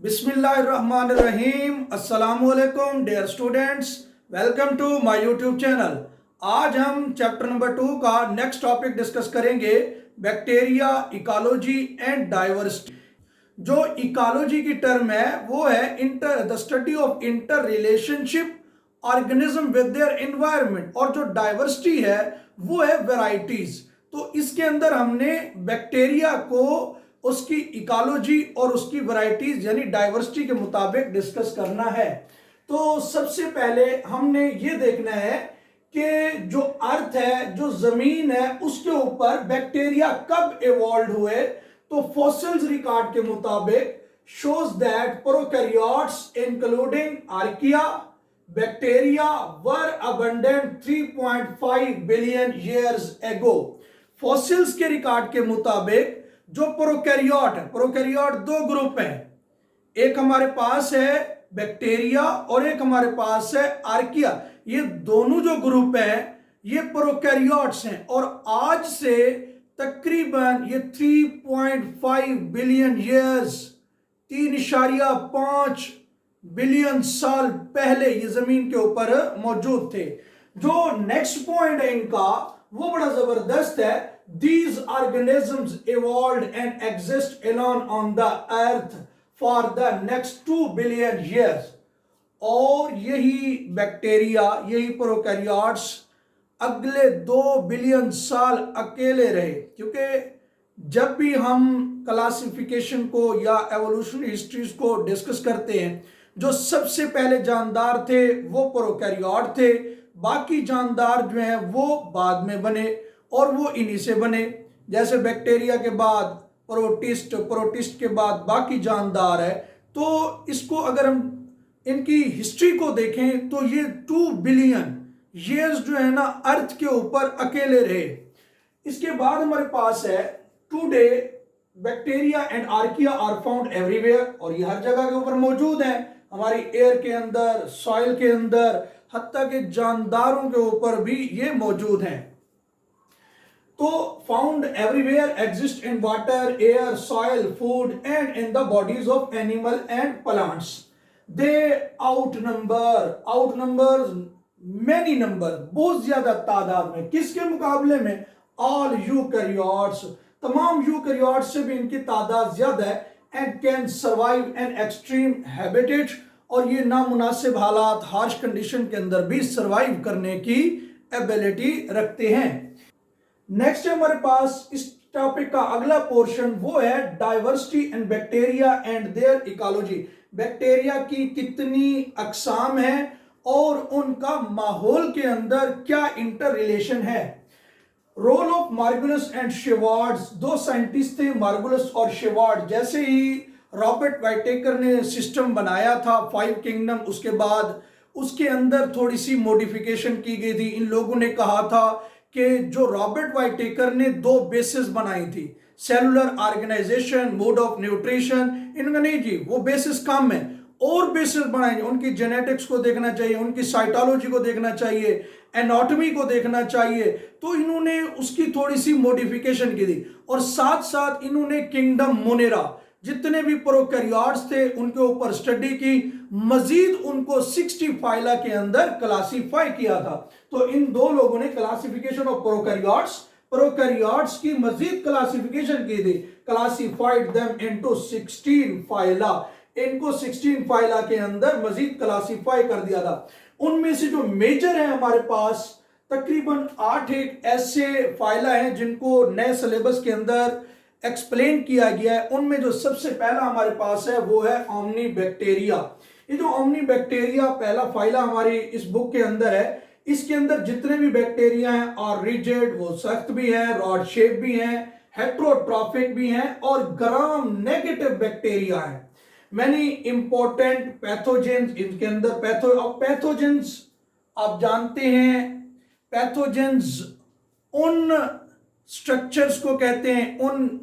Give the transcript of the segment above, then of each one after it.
बिस्मिल्लाहिर्रहमानिर्रहीम। अस्सलामुअलैकुम dear students, welcome to my YouTube channel. आज हम चैप्टर नंबर 2 का नेक्स्ट टॉपिक डिस्कस करेंगे, बैक्टीरिया, इकोलॉजी एंड डाइवर्सिटी। जो इकोलॉजी की टर्म है वो है the study of inter relationship organism with their environment, और जो डाइवर्सिटी है वो है वैरायटीज। तो इसके अंदर हमने बैक्टीरिया को उसकी इकोलॉजी और उसकी वैरायटीज यानी डाइवर्सिटी के मुताबिक डिस्कस करना है। तो सबसे पहले हमने ये देखना है कि जो अर्थ है, जो जमीन है, उसके ऊपर बैक्टीरिया कब इवॉल्व हुए। तो फॉसिल्स रिकॉर्ड के मुताबिक shows that prokaryotes including archaea bacteria were abundant 3.5 billion years ago। Fossils के रिकॉर्ड के मुताबिक जो प्रोकैरियोट है, प्रोकैरियोट दो ग्रुप हैं, एक हमारे पास है बैक्टीरिया और एक हमारे पास है आर्किया। ये दोनों जो ग्रुप हैं ये प्रोकैरियोट्स हैं, और आज से तकरीबन ये 3.5 बिलियन ईयर्स, 3.5 बिलियन साल पहले ये जमीन के ऊपर मौजूद थे। जो नेक्स्ट पॉइंट है इनका वो बड़ा जबरदस्त है। These organisms evolved and exist alone on the earth for the next 2 billion years। और यही बैक्टीरिया, यही प्रोकैरियोट्स अगले 2 बिलियन साल अकेले रहे, क्योंकि जब भी हम क्लासिफिकेशन को या एवोल्यूशन हिस्ट्रीज को डिस्कस करते हैं, जो सबसे पहले जानदार थे वो प्रोकैरियोट थे, बाकी जानदार जो हैं वो बाद में बने, और वो इन्हीं से बने। जैसे बैक्टीरिया के बाद प्रोटिस्ट, प्रोटिस्ट के बाद बाकी जानदार है। तो इसको अगर हम इनकी हिस्ट्री को देखें तो ये 2 बिलियन ईयर्स जो है ना अर्थ के ऊपर अकेले रहे। इसके बाद हमारे पास है today bacteria and archaea are found everywhere, और ये हर जगह के ऊपर मौजूद हैं, हमारी एयर के अंदर, सॉइल के अंदर, हत्ता के जानदारों के ऊपर भी ये मौजूद हैं। तो found everywhere, exist in water, air, soil, food and in the bodies of animal and plants. They आउटनंबर many number, बहुत ज्यादा तादाद में, किसके मुकाबले में? ऑल यूकैरियोट्स, तमाम यूकैरियोट्स से भी इनकी तादाद ज्यादा है। And can survive an extreme habitat, और ये नामुनासिब हालात, हार्श कंडीशन के अंदर भी सर्वाइव करने की एबिलिटी रखते हैं। नेक्स्ट हमारे पास इस टॉपिक का अगला पोर्शन वो है diversity and bacteria and their ecology. Bacteria की कितनी अकसाम है और उनका माहौल के अंदर क्या इंटर रिलेशन है। रोल ऑफ मार्गुलस एंड शेवार्ड्स, दो साइंटिस्ट थे, मार्गुलस और शेवार्ड। जैसे ही रॉबर्ट वाइटेकर ने सिस्टम बनाया था 5 किंगडम, उसके बाद उसके अंदर थोड़ी सी मॉडिफिकेशन की गई थी। इन लोगों ने कहा था कि जो रॉबर्ट वाइटेकर ने 2 बेसिस बनाई थी, cellular organisation, mode of nutrition, इनमें नहीं जी, वो बेसिस कम है, और बेसिस बनाएंगे। उनकी जेनेटिक्स को देखना चाहिए, उनकी साइटोलॉजी को देखना चाहिए, एनाटॉमी को देखना चाहिए। तो इन्होंने उसकी थोड़ी सी मॉडिफिकेशन की थी, और साथ साथ इन्होंने किंगडम मोनेरा, जितने भी प्रोकैरियोट्स थे उनके ऊपर स्टडी की, मजीद उनको 60 फाइला के अंदर क्लासिफाई किया था। तो इन दो लोगों ने क्लासिफिकेशन ऑफ प्रोकैरियोट्स की मजीद क्लासिफिकेशन की थी, क्लासिफाइड देम इनटू 16 फाइला। इनको 16 फाइला के अंदर मजीद क्लासिफाई कर दिया था। उनमें से जो मेजर है हमारे पास तकरीबन 8 एक ऐसे फाइला हैं जिनको नए सिलेबस के अंदर एक्सप्लेन किया गया है। उनमें जो सबसे पहला हमारे पास है वो है ओमनी बैक्टीरिया। ये जो ओमनी बैक्टीरिया पहला फाइला हमारी इस बुक के अंदर है, इसके अंदर जितने भी बैक्टीरिया हैं और रिजिड, वो सख्त भी हैं, रॉड शेप भी हैं, हेट्रोट्रॉफिक भी हैं, और ग्राम नेगेटिव बैक्टीरिया हैं। मैनी इंपॉर्टेंट पैथोजेंस इनके अंदर, पैथोजेंस आप जानते हैं, पैथोजेंस उन स्ट्रक्चर्स को कहते हैं, उन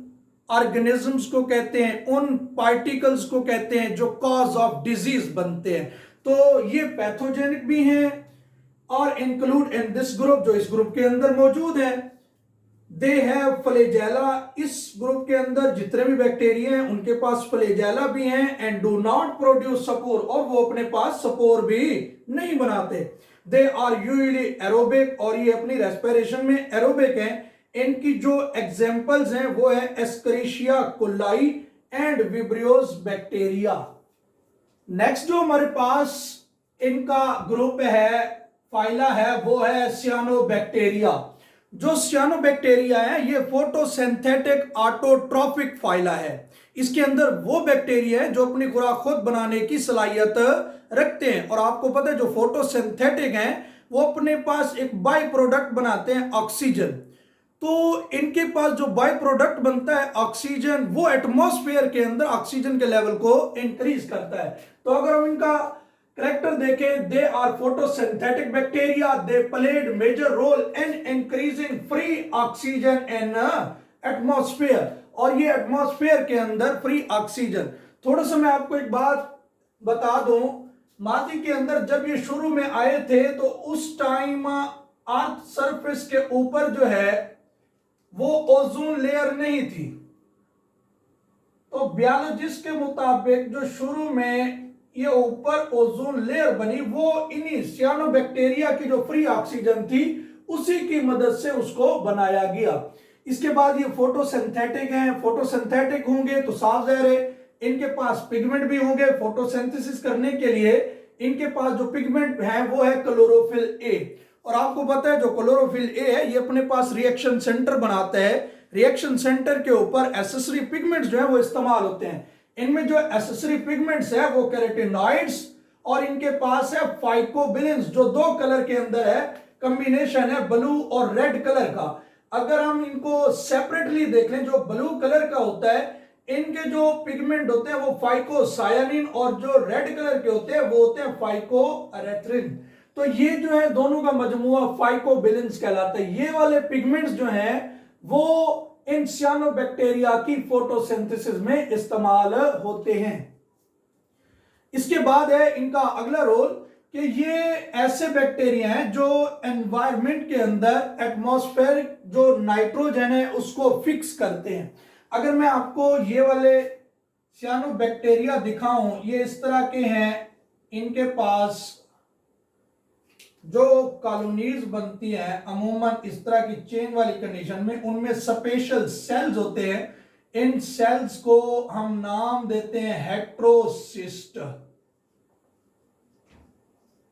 ऑर्गेनिजम्स को कहते हैं, उन पार्टिकल्स को कहते हैं जो कॉज ऑफ डिजीज बनते हैं। तो ये पैथोजेनिक भी हैं और इंक्लूड इन दिस ग्रुप, जो इस ग्रुप के अंदर मौजूद है। दे हैव फ्लैजेला, इस ग्रुप के अंदर जितने भी बैक्टीरिया हैं उनके पास फ्लैजेला भी हैं, and do not produce spore, और वो अपने पास स्पोर भी नहीं बनाते। दे आर यूजुअली एरोबिक, और ये अपनी रेस्पिरेशन में एरोबिक हैं। इनकी जो एग्जांपल्स हैं वो है एस्करिशिया कोलाई एंड विब्रियोस बैक्टीरिया। नेक्स्ट जो हमारे पास इनका ग्रुप है, फाइला है, वो है सियानोबैक्टीरिया। जो सियानोबैक्टीरिया है ये फोटोसिंथेटिक ऑटोट्रॉफिक फाइला है। इसके अंदर वो बैक्टीरिया है जो अपनी खुराक खुद बनाने की सलाहियत रखते हैं, और आपको पता है जो फोटोसिंथेटिक हैं वो अपने पास एक बाई प्रोडक्ट बनाते हैं ऑक्सीजन। तो इनके पास जो बाई प्रोडक्ट बनता है ऑक्सीजन, वो एटमॉस्फेयर के अंदर ऑक्सीजन के लेवल को इंक्रीज करता है। तो अगर हम इनका करेक्टर देखें, they are photosynthetic bacteria, they played major role in increasing free oxygen in atmosphere, और ये एटमॉस्फेयर के अंदर फ्री ऑक्सीजन। थोड़ा सा मैं आपको एक बात बता दूं, मादी के अंदर जब ये शुरू में आए थे तो उस टाइम अर्थ सरफेस के ऊपर जो है वो ओजोन लेयर नहीं थी। तो बायोलॉजिस्ट के मुताबिक जो शुरू में ये ऊपर ओजोन लेयर बनी वो इन्हीं सियानोबैक्टीरिया की जो फ्री ऑक्सीजन थी उसी की मदद से उसको बनाया गया। इसके बाद ये फोटोसिंथेटिक हैं, फोटोसिंथेटिक होंगे तो साफ जाहिर है इनके पास पिगमेंट भी होंगे। फोटोसिंथेसिस करने के लिए इनके पास जो पिगमेंट है वो है क्लोरोफिल ए, और आपको पता है जो क्लोरोफिल ए है ये अपने पास रिएक्शन सेंटर बनाता है। रिएक्शन सेंटर के ऊपर एसेसरी पिगमेंट्स जो है वो इस्तेमाल होते हैं। इनमें जो एसेसरी पिगमेंट्स है वो कैरोटीनॉइड्स, और इनके पास है फाइकोबिलिन्स जो दो कलर के अंदर है, कॉम्बिनेशन है ब्लू और रेड कलर का। अगर हम इनको सेपरेटली देख लें, जो ब्लू कलर का होता है इनके जो पिगमेंट होते हैं वो फाइकोसायानिन, और जो रेड कलर के होते हैं वो होते हैं फाइकोएरेथ्रिन। तो ये जो है दोनों का मजमुआ फाइकोबिलिन्स कहलाता है। ये वाले पिगमेंट्स जो हैं वो इन सियानोबैक्टीरिया की फोटोसिंथेसिस में इस्तेमाल होते हैं। इसके बाद है इनका अगला रोल कि ये ऐसे बैक्टीरिया हैं जो एनवायरनमेंट के अंदर एटमॉस्फेयर जो नाइट्रोजन है उसको फिक्स करते हैं। अगर मैं आपको ये वाले सियानोबैक्टीरिया दिखाऊं, ये इस तरह के हैं, इनके पास जो कॉलोनीज बनती हैं अमूमन इस तरह की चेन वाली कंडीशन में, उनमें स्पेशल सेल्स होते हैं। इन सेल्स को हम नाम देते हैं हेट्रोसिस्ट।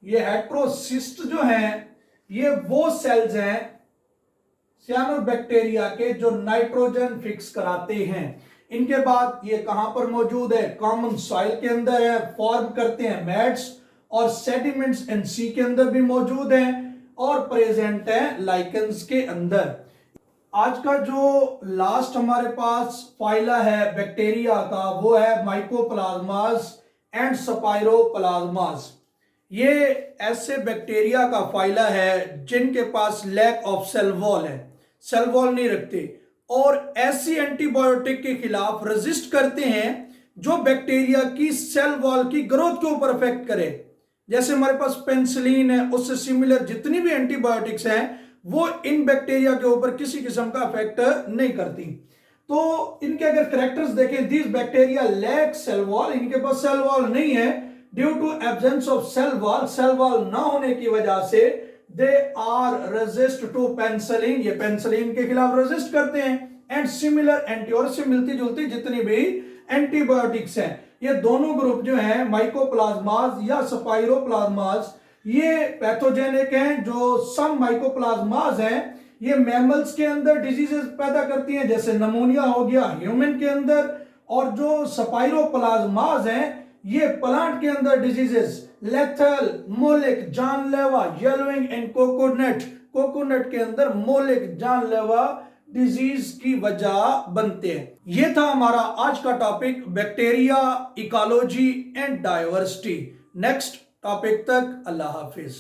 ये हेट्रोसिस्ट जो हैं ये वो सेल्स हैं सियानोबैक्टीरिया के जो नाइट्रोजन फिक्स कराते हैं। इनके बाद ये कहां पर मौजूद है, कॉमन सॉइल के अंदर है, फॉर्म करते हैं मैट्स, और सेडिमेंट्स एंड सी के अंदर भी मौजूद हैं, और प्रेजेंट है लाइकेंस के अंदर। आज का जो लास्ट हमारे पास फाइला है बैक्टीरिया का वो है माइकोप्लाज्मास एंड स्पाइरोप्लाज्मास। ये ऐसे बैक्टीरिया का फाइला है जिनके पास लैक ऑफ सेल वॉल है, सेल वॉल नहीं रखते, और ऐसी एंटीबायोटिक के खिलाफ रेजिस्ट करते हैं जो बैक्टीरिया की सेल वॉल की ग्रोथ के ऊपर इफेक्ट करे। जैसे हमारे पास पेनिसिलिन है, उससे सिमिलर जितनी भी एंटीबायोटिक्स हैं वो इन बैक्टीरिया के ऊपर किसी किस्म का इफेक्ट नहीं करती। तो इनके अगर कैरेक्टर्स देखें, this bacteria lack cell wall, इनके पास सेल वॉल नहीं है। Due to absence of cell wall ना होने की वजह से they are resist to penicillin, ये पेनिसिलिन के खिलाफ रेजिस्ट करते हैं, एंड सिमिलर एंटी, और से मिलती जुलती जितनी भी एंटीबायोटिक्स हैं। ये दोनों ग्रुप जो हैं माइकोप्लाज्मास या स्पाइरोप्लाज्मास, ये पैथोजेनिक हैं। जो सम माइकोप्लाज्मास हैं ये मैमल्स के अंदर डिजीजेस पैदा करती हैं, जैसे नमूनिया हो गया ह्यूमन के अंदर, और जो स्पाइरोप्लाज्मास हैं ये प्लांट के अंदर डिजीजेस लेथल, मोलिक, जानलेवा, येलोइंग एंड कोकोनट, कोकोनट के अंदर मोलिक, जानलेवा डिजीज की वजह बनते हैं। यह था हमारा आज का topic bacteria, ecology and diversity. Next topic तक अल्लाह हाफिज।